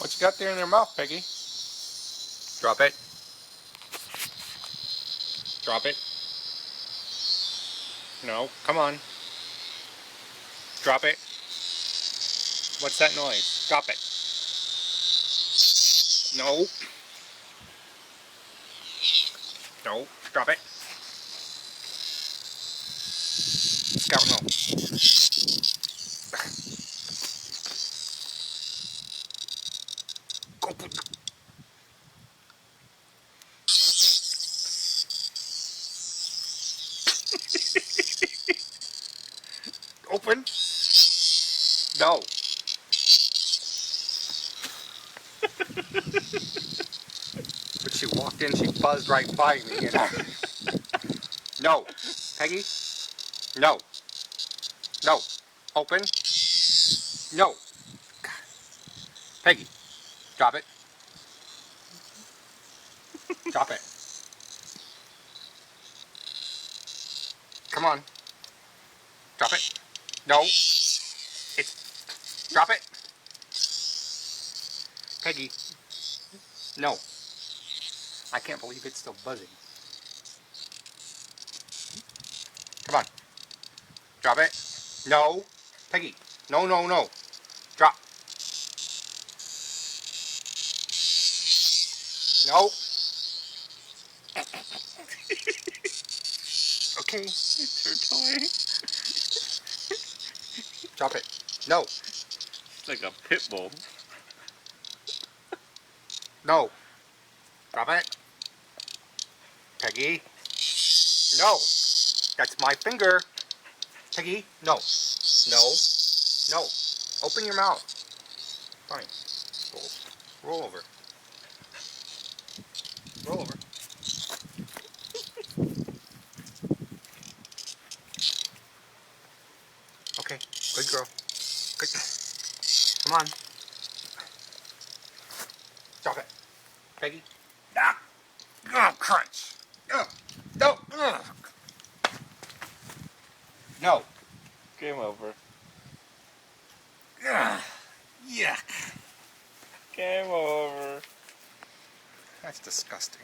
What you got there in your mouth, Peggy? Drop it. Drop it. No, come on. Drop it. What's that noise? Drop it. No. No, drop it. Scout, no. Open. Open. No. But she walked in, she buzzed right by me, and I... No. Peggy? No. No. Open. No. Peggy. Drop it. Drop it. Come on. Drop it. No. It's... Drop it. Peggy. No. I can't believe it's still buzzing. Come on. Drop it. No. Peggy. No, no, no. Drop. No. Okay. It's her toy. Drop it. No. It's like a pit bull. No. Drop it. Peggy. No. That's my finger. Peggy. No. No. No. Open your mouth. Fine. Roll over. Roll over. Okay. Good girl. Good. Come on. Drop it. Peggy. Ah. Oh, crunch. Oh. No. Ugh. No. Game over. Ugh. Yuck. Game over. That's disgusting.